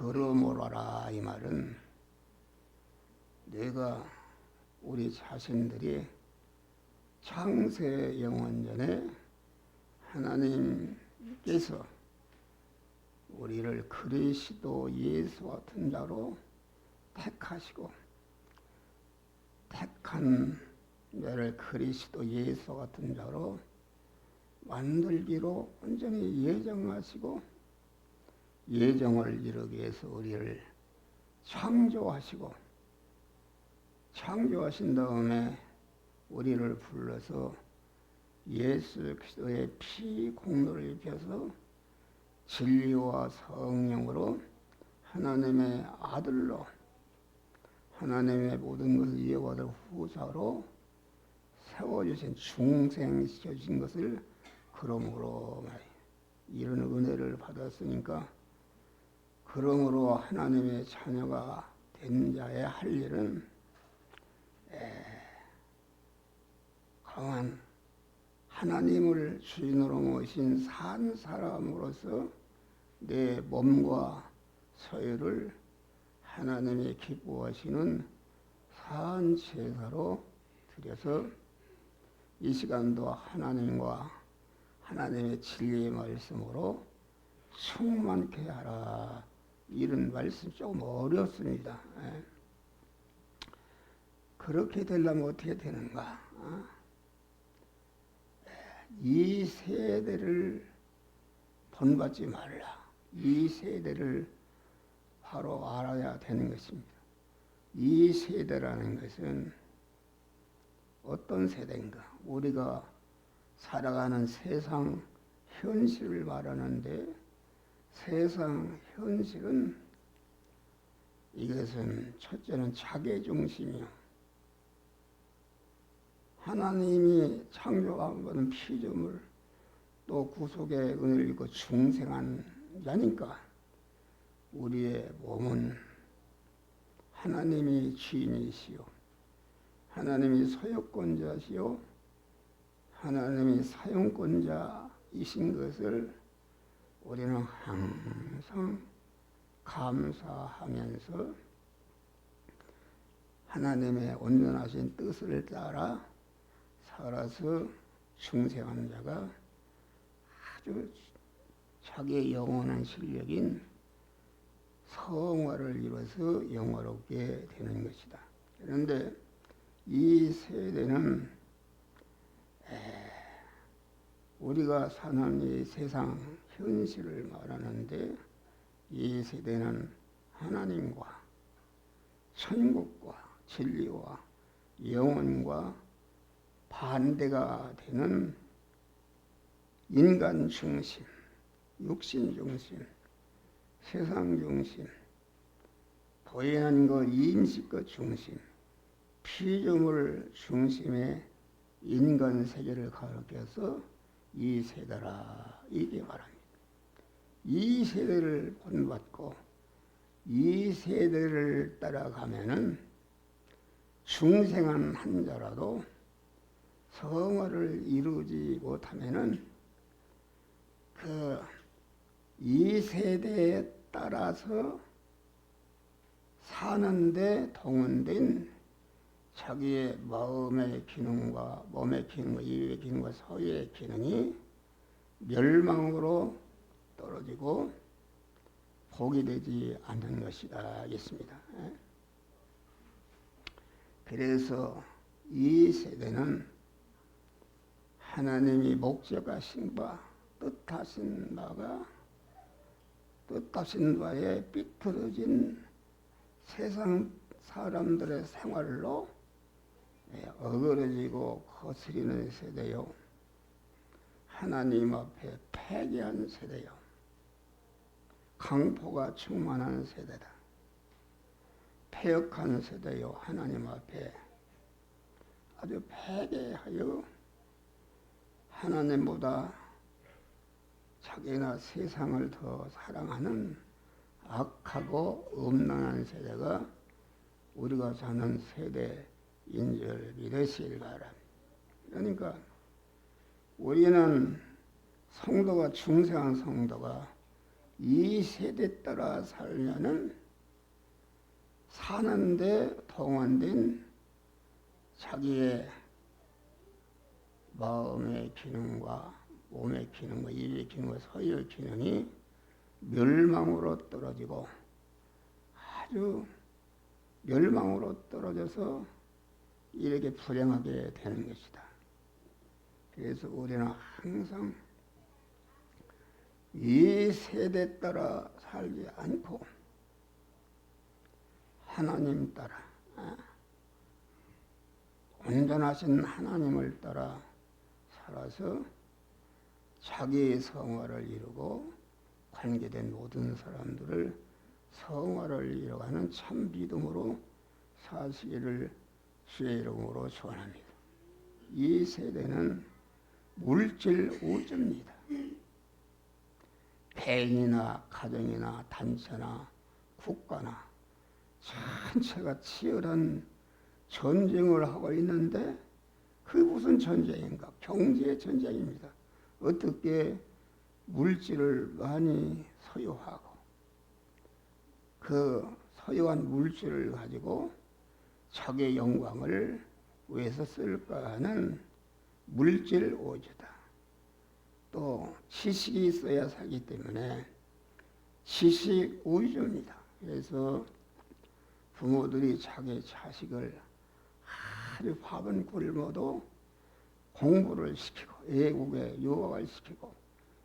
그러므로라 이 말은 내가 우리 자신들이 창세 영원전에 하나님께서 우리를 그리스도 예수 같은 자로 택하시고 택한 나를 그리스도 예수 같은 자로 만들기로 온전히 예정하시고 예정을 이루기 위해서 우리를 창조하신 다음에 우리를 불러서 예수 그리스도의 피 공로를 입혀서 진리와 성령으로 하나님의 아들로 하나님의 모든 것을 이어받을 후사로 세워주신 중생시켜주신 것을 그러므로 이런 은혜를 받았으니까 그러므로 하나님의 자녀가 된 자의 할 일은 강한 하나님을 주인으로 모신 산 사람으로서 내 몸과 서열을 하나님이 기뻐하시는 산 제사로 드려서 이 시간도 하나님과 하나님의 진리의 말씀으로 충만케 하라. 이런 말씀 조금 어렵습니다. 그렇게 되려면 어떻게 되는가? 이 세대를 본받지 말라. 이 세대를 바로 알아야 되는 것입니다. 이 세대라는 것은 어떤 세대인가? 우리가 살아가는 세상 현실을 말하는데 세상 현실은 이것은 첫째는 자기중심이요. 하나님이 창조하는 피조물 또 구속의 은혜를 입고 중생한 자니까 우리의 몸은 하나님이 주인이시요 하나님이 소유권자시요 하나님이 사용권자이신 것을 우리는 항상 감사하면서 하나님의 온전하신 뜻을 따라 살아서 중생한 자가 아주 자기의 영원한 실력인 성화를 이뤄서 영화롭게 되는 것이다. 그런데 이 세대는 우리가 사는 이 세상 현실을 말하는데 이 세대는 하나님과 천국과 진리와 영혼과 반대가 되는 인간 중심, 육신 중심, 세상 중심, 보이는 것 인식것 중심, 피조물 중심의 인간 세계를 가르쳐서 이 세대라 이게 말합니다. 이 세대를 본받고 이 세대를 따라가면은 중생한 한 자라도 성화를 이루지 못하면은 그 이 세대에 따라서 사는데 동원된 자기의 마음의 기능과 몸의 기능과 이의 기능과 서유의 기능이 멸망으로 떨어지고 복이 되지 않는 것이다 하겠습니다. 그래서 이 세대는 하나님이 목적하신 바 뜻하신 바에 삐뚤어진 세상 사람들의 생활로 어그러지고 거스리는 세대요. 하나님 앞에 패배한 세대요. 강포가 충만한 세대다. 패역한 세대요. 하나님 앞에 아주 패배하여 하나님보다 자기나 세상을 더 사랑하는 악하고 음란한 세대가 우리가 사는 세대인 줄 믿으시길 바랍니다. 그러니까 우리는 성도가 중생한 성도가 이 세대 따라 살면은 사는데 동원된 자기의 마음의 기능과 몸의 기능과 입의 기능과 서의 기능이 멸망으로 떨어지고 아주 멸망으로 떨어져서 이렇게 불행하게 되는 것이다. 그래서 우리는 항상 이 세대 따라 살지 않고 하나님 따라 온전하신 하나님을 따라 살아서 자기의 성화를 이루고 관계된 모든 사람들을 성화를 이뤄가는 참 믿음으로 사시기를 주의 이름으로 축원합니다. 이 세대는 물질 우주입니다. 개인이나 가정이나 단체나 국가나 전체가 치열한 전쟁을 하고 있는데 그 무슨 전쟁인가? 경제 전쟁입니다. 어떻게 물질을 많이 소유하고 그 소유한 물질을 가지고 자기의 영광을 위해서 쓸까 하는 물질 오주다. 또 지식이 있어야 살기 때문에 지식 우주입니다. 그래서 부모들이 자기 자식을 아주 밥은 굶어도 공부를 시키고 외국에 유학을 시키고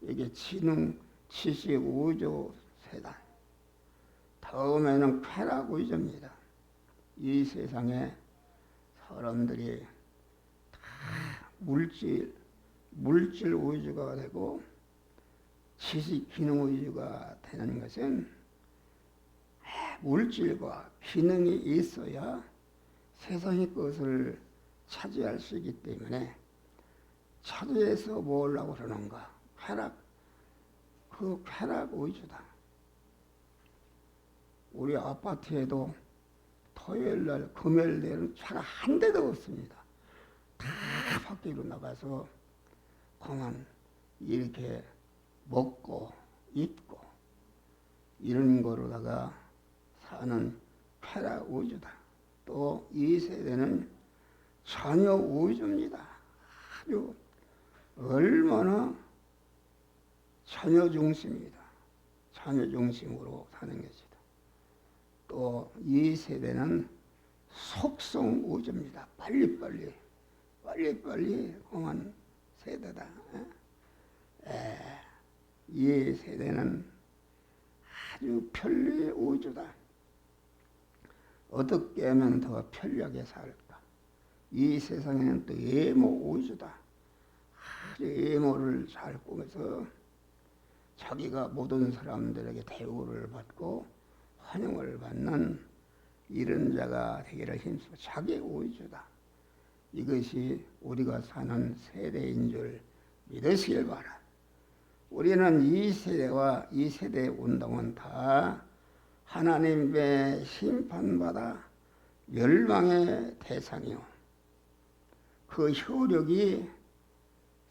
이게 지능, 지식 우주 세단. 다음에는 쾌락 우주입니다. 이 세상에 사람들이 다 물질 우주가 되고 지식 기능 우주가 되는 것은 물질과 기능이 있어야 세상의 것을 차지할 수 있기 때문에 차지해서 뭘 하고 그러는가? 그 쾌락 우주다. 우리 아파트에도 토요일날 금요일날은 차가 한 대도 없습니다. 다 밖으로 나가서 그만 이렇게 먹고 입고 이런 거로다가 사는 쾌락 우주다. 또 이 세대는 자녀 우주입니다. 아주 얼마나 자녀 중심이다. 자녀 중심으로 사는 것이다. 또 이 세대는 속성 우주입니다. 빨리빨리 그만 세대다. 이 세대는 아주 편리 우주다. 어떻게 하면 더 편리하게 살까? 이 세상에는 또 예모 우주다. 아주 예모를 잘 꾸며서 자기가 모든 사람들에게 대우를 받고 환영을 받는 이런 자가 되기를 힘써 자기 우주다. 이것이 우리가 사는 세대인 줄 믿으시길 바라. 우리는 이 세대와 이 세대의 운동은 다 하나님의 심판받아 멸망의 대상이요. 그 효력이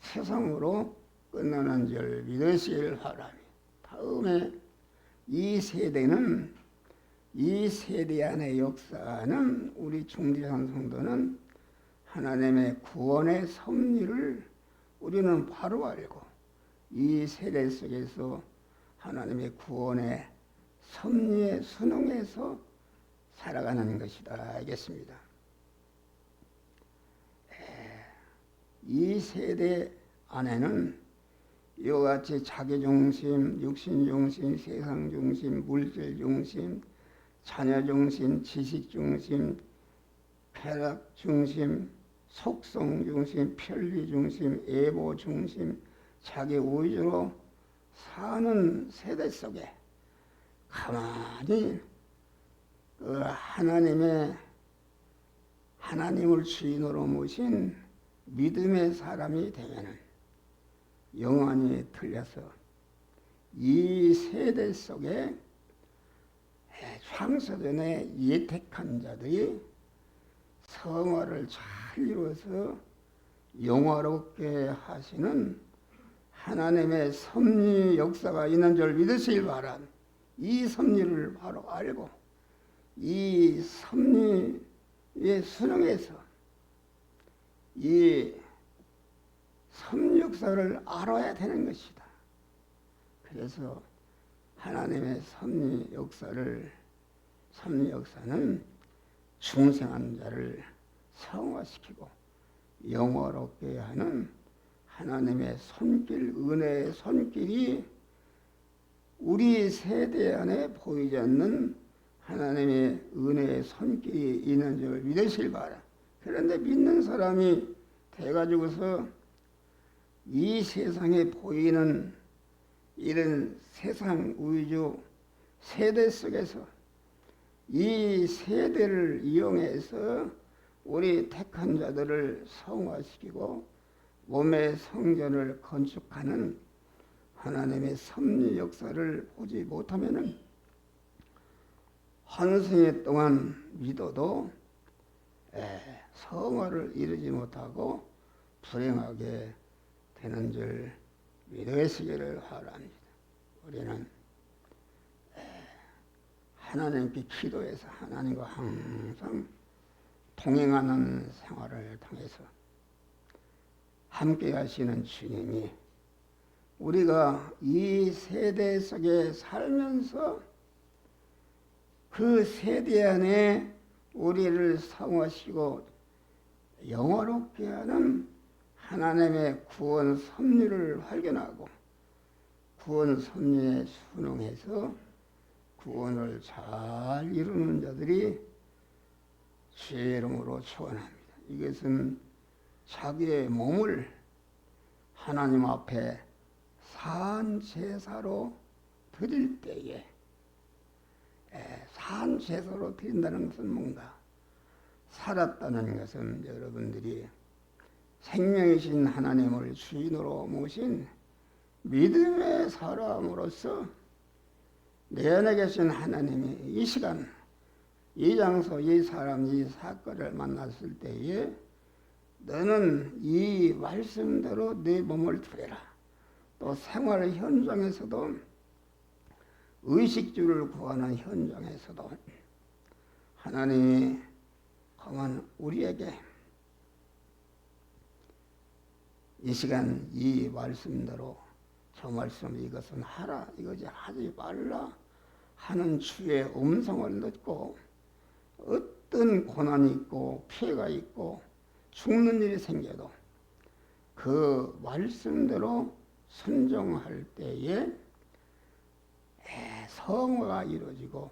세상으로 끝나는 줄 믿으시길 바랍니다. 다음에 이 세대는 이 세대 안에 역사하는 우리 중지산 성도는 하나님의 구원의 섭리를 우리는 바로 알고 이 세대 속에서 하나님의 구원의 섭리에 순응해서 살아가는 것이다 알겠습니다. 이 세대 안에는 이와 같이 자기중심, 육신중심, 세상중심, 물질중심, 자녀중심, 지식중심, 쾌락중심, 속성중심, 편리중심, 애보중심, 자기 우주로 사는 세대 속에 가만히 그 하나님을 주인으로 모신 믿음의 사람이 되면은 영안이 틀려서 이 세대 속에 창세전에 예택한 자들이 성화를 잘 이루어서 영화롭게 하시는 하나님의 섭리 역사가 있는 줄 믿으시길 바란 이 섭리를 바로 알고 이 섭리에 순응해서 이 섭리 역사를 알아야 되는 것이다. 그래서 하나님의 섭리 역사는 중생한 자를 성화시키고 영화롭게 하는 하나님의 손길, 은혜의 손길이 우리 세대 안에 보이지 않는 하나님의 은혜의 손길이 있는 줄 믿으실 바라. 그런데 믿는 사람이 돼가지고서 이 세상에 보이는 이런 세상 우주 세대 속에서 이 세대를 이용해서 우리 택한 자들을 성화시키고 몸의 성전을 건축하는 하나님의 섭리 역사를 보지 못하면은 한생애 동안 믿어도 성화를 이루지 못하고 불행하게 되는 줄 믿으시기를 바랍니다. 우리는 하나님께 기도해서 하나님과 항상 동행하는 생활을 통해서 함께 하시는 주님이 우리가 이 세대 속에 살면서 그 세대 안에 우리를 성화시키고 영화롭게 하는 하나님의 구원 섭리를 발견하고 구원 섭리에 순응해서 구원을 잘 이루는 자들이 주의 이름으로 축원합니다. 이것은 자기의 몸을 하나님 앞에 산 제사로 드릴 때에 산 제사로 드린다는 것은 뭔가? 살았다는 것은 여러분들이 생명이신 하나님을 주인으로 모신 믿음의 사람으로서 내 안에 계신 하나님이 이 시간, 이 장소, 이 사람, 이 사건을 만났을 때에 너는 이 말씀대로 내 몸을 드려라. 또 생활 현장에서도 의식주를 구하는 현장에서도 하나님이 그만 우리에게 이 시간 이 말씀대로 저 말씀 이것은 하라 이거지 하지 말라 하는 주의 음성을 듣고 어떤 고난이 있고 피해가 있고 죽는 일이 생겨도 그 말씀대로 순종할 때에 성화가 이루어지고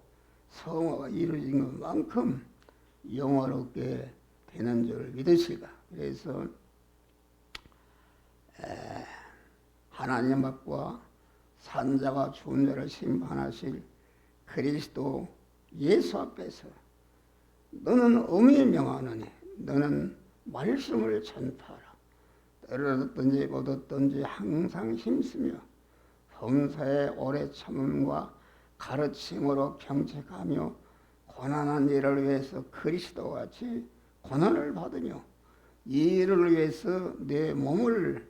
성화가 이루어진 것만큼 영화롭게 되는 줄 믿으시라. 그래서 하나님 앞과 산자가 죽은 자를 심판하실 그리스도 예수 앞에서 너는 엄히 명하노니 너는 말씀을 전파하라. 떨어졌든지 못 얻든지 항상 힘쓰며 범사에 오래 참음과 가르침으로 경책하며 고난한 일을 위해서 그리스도와 같이 고난을 받으며 이 일을 위해서 내 몸을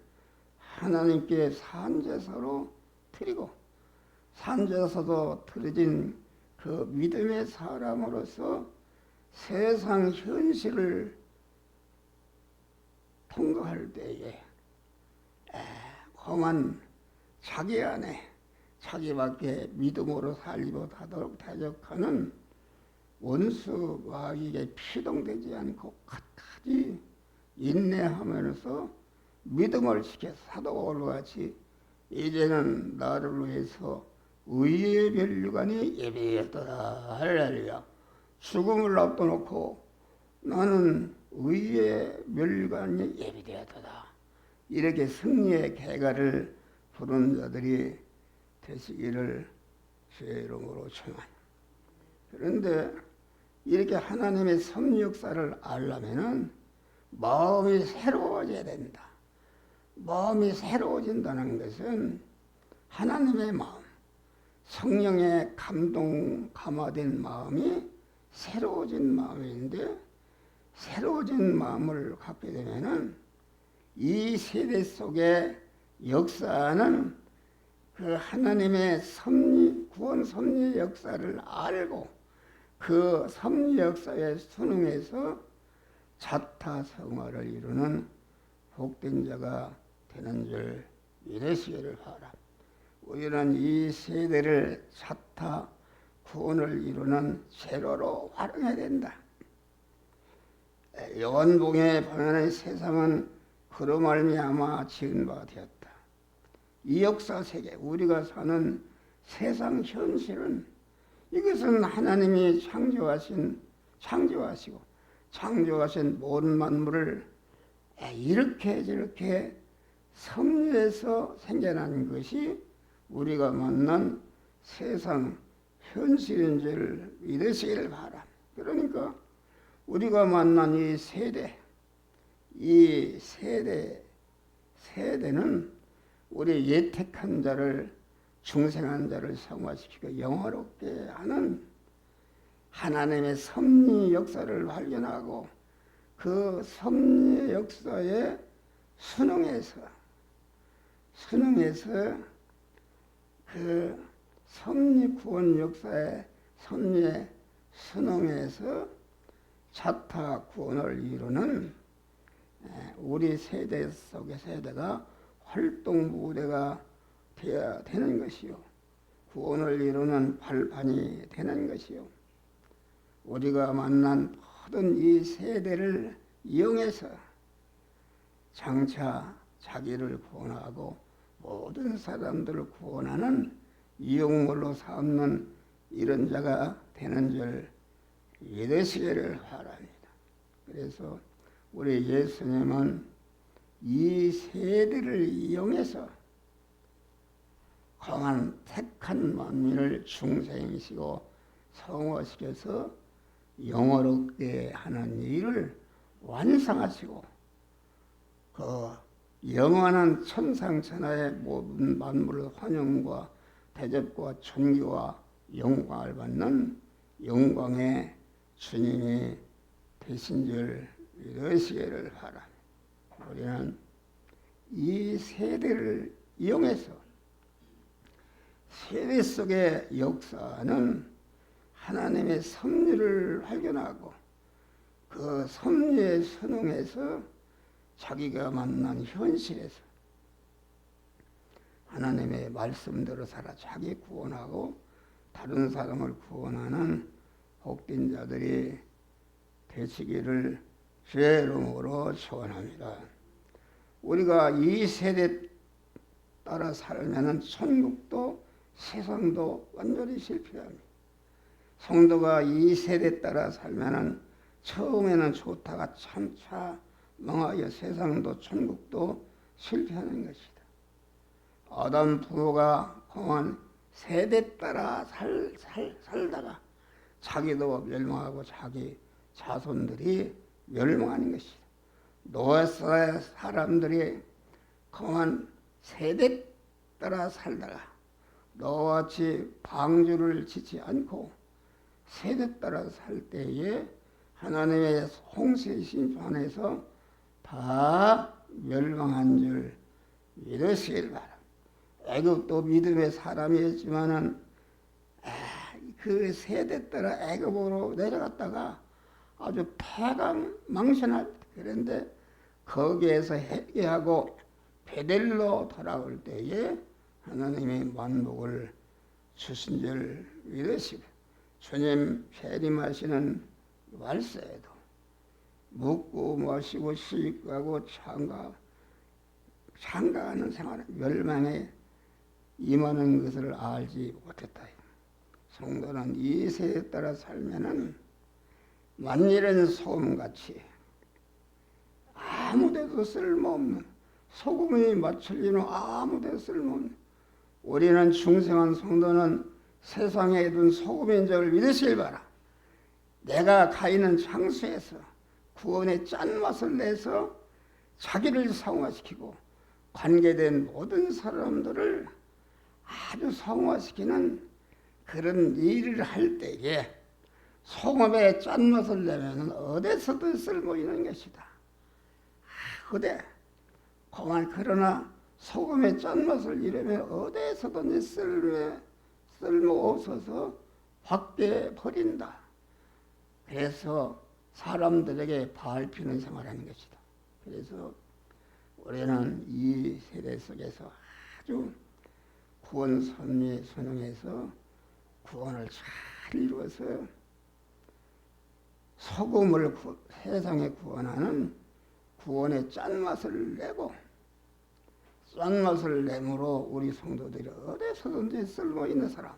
하나님께 산제사로 드리고 산제사도 드려진 그 믿음의 사람으로서 세상 현실을 통과할 때에 험한 자기 안에 자기밖에 믿음으로 살지 못하도록 대적하는 원수 마귀에게 피동되지 않고 끝까지 인내하면서 믿음을 지켜 사도바울과 같이 이제는 나를 위해서 의의 면류관이 예비되었다. 할렐루야. 죽음을 앞둬놓고 나는 의의 면류관이 예비되었다. 이렇게 승리의 개가를 부르는 자들이 되시기를 주의 이름으로 축원합니다. 그런데 이렇게 하나님의 섭리 역사를 알려면은 마음이 새로워져야 된다. 마음이 새로워진다는 것은 하나님의 마음, 성령의 감화된 마음이 새로워진 마음인데 새로워진 마음을 갖게 되면은 이 세대 속에 역사는 그 하나님의 섭리, 구원 섭리 역사를 알고 그 섭리 역사에 순응해서 자타성화를 이루는 복된 자가 되는 줄 믿으시기를 바랍니다. 우리는 이 세대를 자타 구원을 이루는 재료로 활용해야 된다. 영원봉에 보면 세상은 그로 말미암아 지은 바 되었다. 이 역사 세계, 우리가 사는 세상 현실은 이것은 하나님이 창조하시고 창조하신 모든 만물을 이렇게 저렇게 섭리해서 생겨난 것이 우리가 만난 세상 현실인 줄 믿으시기를 바랍니다. 그러니까 우리가 만난 이 세대는 우리 예택한 자를, 중생한 자를 성화시키고 영화롭게 하는 하나님의 섭리 역사를 발견하고 그 섭리 역사에 순응해서 그 섭리 구원 역사의 섭리에 순응해서 자타 구원을 이루는 우리 세대 속의 세대가 활동 무대가 되어야 되는 것이요, 구원을 이루는 발판이 되는 것이요, 우리가 만난 모든 이 세대를 이용해서 장차 자기를 구원하고 모든 사람들을 구원하는 이용물로 삼는 이런 자가 되는 줄 믿으시기를 바랍니다. 그래서 우리 예수님은 이 세대를 이용해서 강한 택한 만민을 중생시키고 성화시켜서 영화롭게 하는 일을 완성하시고 그 영원한 천상천하의 모든 만물의 환영과 대접과 존귀와 영광을 받는 영광의 주님이 되신 줄 믿으시기를 바랍니다. 우리는 이 세대를 이용해서 세대 속의 역사는 하나님의 섭리를 발견하고 그 섭리에 순응해서 자기가 만난 현실에서 하나님의 말씀대로 살아 자기 구원하고 다른 사람을 구원하는 복된 자들이 되시기를 주의 이름으로 축원합니다. 우리가 이 세대 따라 살면은 천국도 세상도 완전히 실패합니다. 성도가 이 세대 따라 살면은 처음에는 좋다가 참차 망하여 세상도 천국도 실패하는 것이다. 아담 부모가 공한 세대 따라 살다가 자기도 멸망하고 자기 자손들이 멸망하는 것이다. 노아의 사람들이 공한 세대 따라 살다가 너같이 방주를 짓지 않고 세대 따라 살 때에 하나님의 홍수 심판에서 다 멸망한 줄 믿으시길 바랍니다. 애굽도 믿음의 사람이었지만은 그 세대 따라 애굽으로 내려갔다가 아주 패강망신할 그런데 거기에서 회개하고 베델로 돌아올 때에 하나님의 만복을 주신 줄 믿으시고 주님 재림하시는 말세에도 묵고 마시고 시집가고 창가하는 생활 멸망에 임하는 것을 알지 못했다. 성도는 이 세대에 따라 살면은 만일은 소금같이 아무데도 쓸모없는 소금이 맞출 일은 아무데도 쓸모없는 우리는 중생한 성도는 세상에 둔 소금인 줄 믿으시길 바라. 내가 가 있는 장소에서 구원의 짠맛을 내서 자기를 성화시키고 관계된 모든 사람들을 아주 성화시키는 그런 일을 할 때에 소금의 짠맛을 내면 어디서든 쓸모 있는 것이다. 그러나 소금의 짠맛을 이름에 어디에서든지 쓸모없어서 밖에 버린다. 그래서 사람들에게 밟히는 생활하는 것이다. 그래서 우리는 이 세대 속에서 아주 구원 섭리에 순응해서 구원을 잘 이루어서 소금을 세상에 구원하는 구원의 짠맛을 내고, 짠맛을 내므로 우리 성도들이 어디서든지 쓸모있는 사람,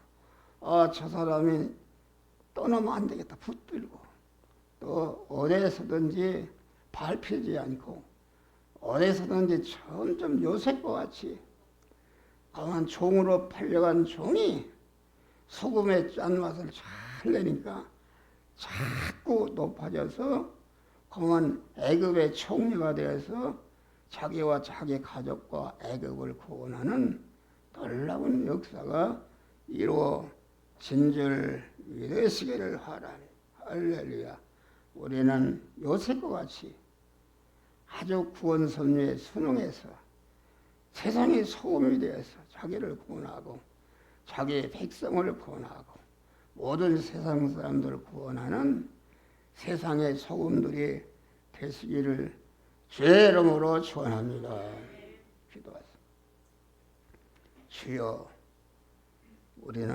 저 사람이 떠나면 안 되겠다 붙들고, 또 어디서든지 밟히지 않고 어디서든지 점점 요셉과 같이 강한 종으로 팔려간 종이 소금의 짠맛을 잘 내니까 자꾸 높아져서 강한 애굽의 총리가 되어서 자기와 자기 가족과 애굽을 구원하는 놀라운 역사가 이루어진 줄 믿으시기를 바라니. 할렐루야. 우리는 요셉과 같이 아주 구원 섭리에 순응해서 세상의 소금이 되어서 자기를 구원하고 자기의 백성을 구원하고 모든 세상 사람들을 구원하는 세상의 소금들이 되시기를 주의 이름으로 축원합니다. 기도하세요. 주여, 우리는